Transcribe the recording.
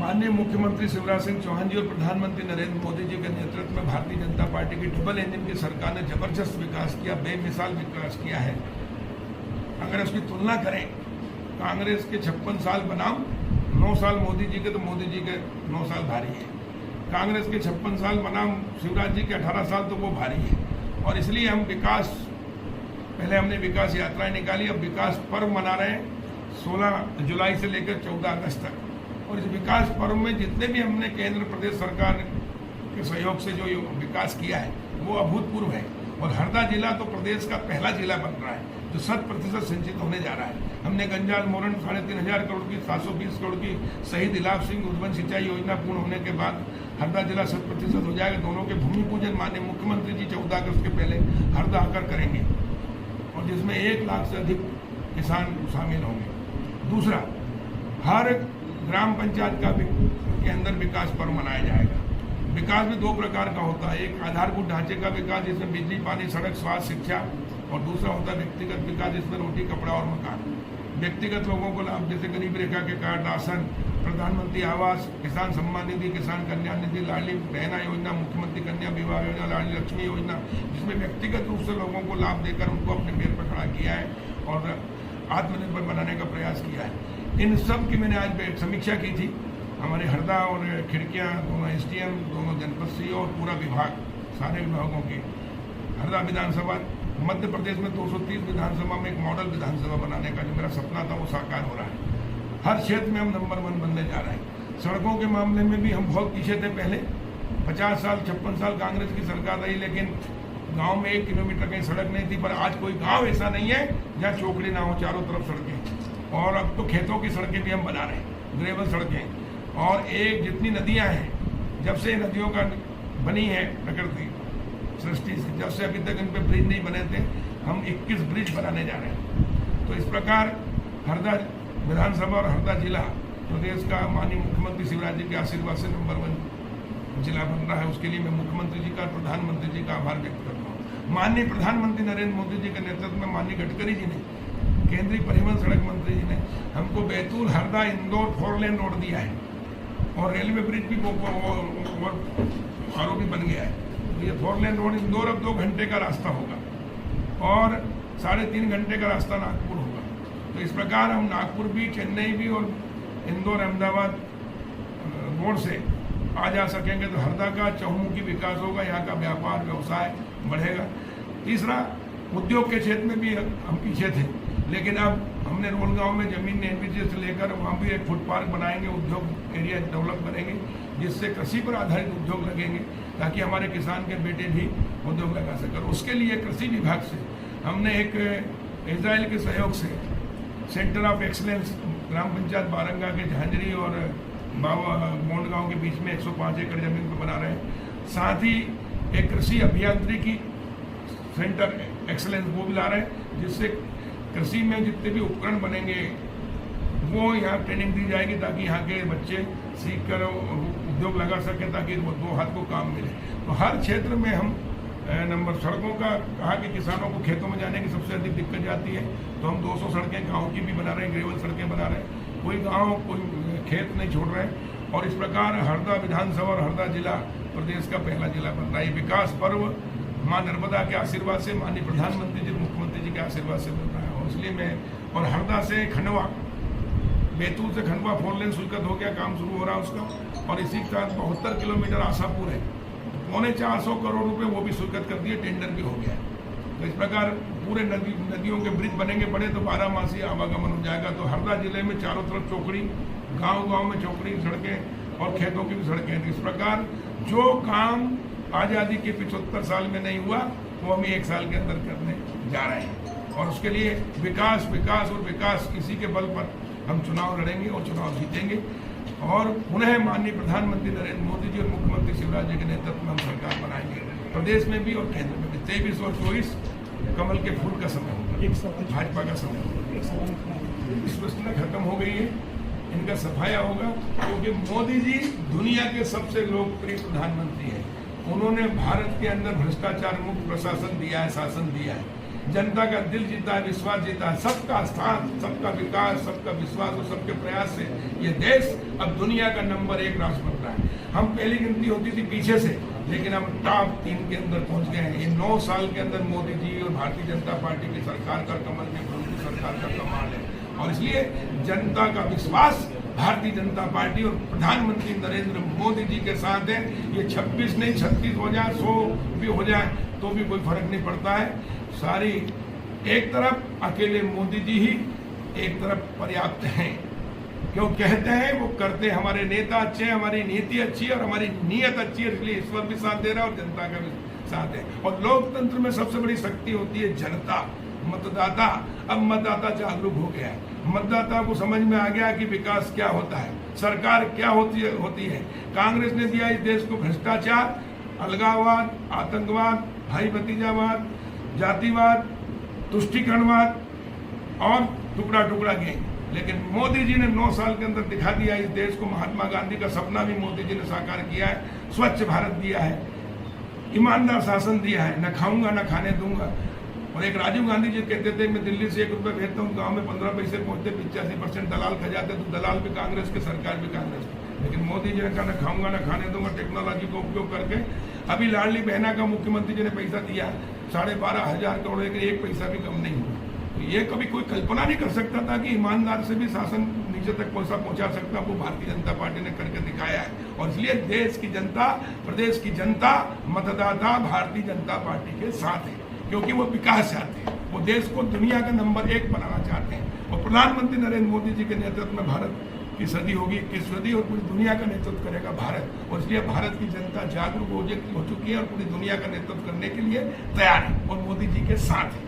माननीय मुख्यमंत्री शिवराज सिंह चौहान जी और प्रधानमंत्री नरेंद्र मोदी जी के नेतृत्व में भारतीय जनता पार्टी की डबल इंजन की सरकार ने जबरदस्त विकास किया, बेमिसाल विकास किया है। अगर उसकी तुलना करें कांग्रेस के 56 साल बनाम 9 साल मोदी जी के, तो मोदी जी के 9 साल भारी है। कांग्रेस के 56 साल बनाम शिवराज जी के 18 साल तो वो भारी है। और इसलिए हम विकास, पहले हमने विकास यात्राएं निकाली, अब विकास पर्व मना रहे हैं 16 जुलाई से लेकर 14 अगस्त तक। और इस विकास पर्व में जितने भी हमने केंद्र प्रदेश सरकार के सहयोग से जो विकास किया है वो अभूतपूर्व है। और हरदा जिला तो प्रदेश का पहला जिला बन रहा है जो 100% सिंचित होने जा रहा है। हमने गंजाल मोरन 3,500 करोड़ की, 720 करोड़ की शहीद इलाफ सिंह उद्वन सिंचाई योजना पूर्ण होने के बाद हरदा जिला 100% हो जाएगा। दोनों के भूमि पूजन माननीय मुख्यमंत्री जी 14 अगस्त के पहले हरदा आकर करेंगे और जिसमें 1 लाख से अधिक किसान शामिल होंगे। दूसरा, हर ग्राम पंचायत के अंदर विकास पर्व मनाया जाएगा। विकास में 2 प्रकार का होता है, एक आधारभूत ढांचे का विकास जिसमें बिजली, पानी, सड़क, स्वास्थ्य, शिक्षा, और दूसरा होता है व्यक्तिगत विकास जिसमें रोटी, कपड़ा और मकान। व्यक्तिगत लोगों को लाभ जैसे गरीब रेखा के कार्ड, राशन, प्रधानमंत्री आवास, किसान सम्मान निधि, किसान कल्याण निधि, लाडली बहना योजना, मुख्यमंत्री कन्या विवाह योजना, लाडली लक्ष्मी योजना, जिसमें व्यक्तिगत रूप से लोगों को लाभ देकर उनको अपने पैर पर खड़ा किया है और आत्मनिर्भर बनाने का प्रयास किया है। इन सब की मैंने आज समीक्षा की थी। हमारे हरदा और खिड़कियाँ, दोनों SDM, दोनों जनपद CEO और पूरा विभाग, सारे विभागों की। हरदा विधानसभा मध्य प्रदेश में 230 विधानसभा में एक मॉडल विधानसभा बनाने का जो मेरा सपना था वो साकार हो रहा है। हर क्षेत्र में हम नंबर 1 बनने जा रहे हैं। सड़कों के मामले में भी हम बहुत पीछे थे पहले। 50 साल 56 साल कांग्रेस की सरकार रही, लेकिन गांव में 1 किलोमीटर कहीं सड़क नहीं थी। पर आज कोई गांव ऐसा नहीं है जहाँ चौकड़ी ना हो, चारों तरफ सड़कें। और अब तो खेतों की सड़कें भी हम बना रहे हैं, ग्रेवल सड़कें। और एक जितनी नदियां हैं, जब से नदियों का बनी है प्रकृति सृष्टि से, जब से अभी तक इन पर ब्रिज नहीं बने थे, हम 21 ब्रिज बनाने जा रहे हैं। तो इस प्रकार हरदा विधानसभा और हरदा जिला प्रदेश का माननीय मुख्यमंत्री शिवराज जी के आशीर्वाद से नंबर 1 जिला बन रहा है। उसके लिए मैं मुख्यमंत्री जी का, प्रधानमंत्री जी का आभार व्यक्त करता हूँ। माननीय प्रधानमंत्री नरेंद्र मोदी जी के नेतृत्व में माननीय गडकरी जी ने, केंद्रीय परिवहन सड़क मंत्री जी ने हमको बैतूल हरदा इंदौर 4 लेन रोड दिया है और रेलवे ब्रिज भी आरोपी बन गया है। तो ये 4 लेन रोड इंदौर अब 2 घंटे का रास्ता होगा और 3.5 घंटे का रास्ता नागपुर होगा। तो इस प्रकार हम नागपुर भी, चेन्नई भी और इंदौर अहमदाबाद रोड से आ जा सकेंगे। तो हरदा का चहुमुखी विकास होगा, यहाँ का व्यापार व्यवसाय बढ़ेगा। तीसरा, उद्योग के क्षेत्र में भी हम पीछे थे, लेकिन अब हमने रोलगांव में जमीन NBCS से लेकर वहाँ भी एक फूड पार्क बनाएंगे, उद्योग एरिया डेवलप करेंगे, जिससे कृषि पर आधारित उद्योग लगेंगे ताकि हमारे किसान के बेटे भी उद्योग लगा सकें। उसके लिए कृषि विभाग से हमने एक इजराइल के सहयोग से सेंटर ऑफ एक्सलेंस ग्राम पंचायत बारंगा के झांझरी और मोंडगांव के बीच में 105 एकड़ जमीन पर बना रहे हैं। साथ ही एक कृषि अभियांत्रिकी सेंटर एक्सलेंस वो भी ला रहे हैं, जिससे कृषि में जितने भी उपकरण बनेंगे वो यहाँ ट्रेनिंग दी जाएगी ताकि यहाँ के बच्चे सीख कर उद्योग लगा सकें, ताकि वो 2 हाथ को काम मिले। तो हर क्षेत्र में हम नंबर सड़कों का कहा कि किसानों को खेतों में जाने की सबसे अधिक दिक्कत जाती है, तो हम 200 सड़कें गाँव की भी बना रहे हैं, ग्रेवल सड़कें बना रहे हैं। कोई गाँव कोई खेत नहीं छोड़ रहे हैं। और इस प्रकार हरदा विधानसभा और हरदा जिला प्रदेश का पहला जिला बन रहा है। विकास पर्व माँ नर्मदा के आशीर्वाद से, माननीय प्रधानमंत्री जी, मुख्यमंत्री जी के आशीर्वाद से बन रहा है। और इसलिए मैं, और हरदा से खंडवा, बैतूल से खंडवा 4 लेन स्वीकृत हो गया, काम शुरू हो रहा है उसका। और इसी के साथ 72 किलोमीटर आशापुर है, 450 करोड़ रुपए वो भी स्वीकृत कर दिए, टेंडर भी हो गया है। तो इस प्रकार पूरे नदियों के ब्रिज बनेंगे बड़े, तो 12 मासी आवागमन हो जाएगा। तो हरदा जिले में चारों तरफ चौकड़ी, गाँव में चौकड़ी सड़कें और खेतों की भी सड़कें। इस प्रकार जो काम आज़ादी के 75 साल में नहीं हुआ वो हम 1 साल के अंदर करने जा रहे हैं। और उसके लिए विकास, विकास और विकास, इसी के बल पर हम चुनाव लड़ेंगे और चुनाव जीतेंगे। और पुनः माननीय प्रधानमंत्री नरेंद्र मोदी जी और मुख्यमंत्री शिवराज जी के नेतृत्व में हम सरकार बनाएंगे, प्रदेश में भी और केंद्र में भी। 23 और 24 कमल के फूल का समय होगा, भाजपा का समय होगा। विश्वसनीयता खत्म हो गई है, इनका सफाया होगा, क्योंकि मोदी जी दुनिया के सबसे लोकप्रिय प्रधानमंत्री हैं। उन्होंने भारत के अंदर भ्रष्टाचार मुक्त प्रशासन दिया है, शासन दिया है, जनता का दिल जीता है, विश्वास जीता है। सबका स्थान, सबका विकास, सबका विश्वास और सबके प्रयास से ये देश अब दुनिया का नंबर 1 राष्ट्र बन रहा है। हम पहली गिनती होती थी पीछे से, लेकिन हम टॉप 3 के अंदर पहुंच गए हैं। इन 9 साल के अंदर मोदी जी और भारतीय जनता पार्टी की सरकार का कमल में प्रभु सरकार का कमाल है। और इसलिए जनता का विश्वास भारतीय जनता पार्टी और प्रधानमंत्री नरेंद्र मोदी जी के साथ है। ये 26 नहीं 36 हो जाए, 100 भी हो जाए तो भी कोई फर्क नहीं पड़ता है। सारी एक तरफ अकेले मोदी जी ही एक तरफ पर्याप्त हैं। क्यों कहते हैं वो करते हैं। हमारे नेता अच्छे हैं, हमारी नीति अच्छी है और हमारी नीयत अच्छी है, इसलिए ईश्वर भी साथ दे रहा है और जनता का भी साथ है। और लोकतंत्र में सबसे बड़ी शक्ति होती है जनता, मतदाता। अब मतदाता जागरूक हो गया है, मतदाता को समझ में आ गया कि विकास क्या होता है, सरकार क्या होती है। कांग्रेस ने दिया इस देश को भ्रष्टाचार, अलगाववाद, आतंकवाद, भाई भतीजावाद, जातिवाद, तुष्टीकरणवाद और टुकड़ा टुकड़ा गैंग। लेकिन मोदी जी ने 9 साल के अंदर दिखा दिया इस देश को। महात्मा गांधी का सपना भी मोदी जी ने साकार किया है, स्वच्छ भारत दिया है, ईमानदार शासन दिया है, न खाऊंगा न खाने दूंगा। और एक राजीव गांधी जी कहते थे मैं दिल्ली से 1 रुपये भेजता हूँ, गांव में 15 पैसे पहुंचते, 85% दलाल खा जाते। तो दलाल भी कांग्रेस के, सरकार भी कांग्रेस की। लेकिन मोदी जी ने कहा न खाऊंगा न खाने दूंगा, टेक्नोलॉजी का उपयोग करके। अभी लाडली बहना का मुख्यमंत्री जी ने पैसा दिया 12,500 करोड़, लेकिन 1 पैसा भी कम नहीं हुआ। तो ये कभी कोई कल्पना नहीं कर सकता था कि ईमानदार से भी शासन नीचे तक पहुंचा सकता, वो भारतीय जनता पार्टी ने करके दिखाया है। और इसलिए देश की जनता, प्रदेश की जनता, मतदाता भारतीय जनता पार्टी के साथ है, क्योंकि वो विकास चाहते हैं, वो देश को दुनिया का नंबर 1 बनाना चाहते हैं। और प्रधानमंत्री नरेंद्र मोदी जी के नेतृत्व में भारत की सदी होगी, 21 सदी, और पूरी दुनिया का नेतृत्व करेगा भारत। और इसलिए भारत की जनता जागरूक हो चुकी है और पूरी दुनिया का नेतृत्व करने के लिए तैयार है और मोदी जी के साथ है।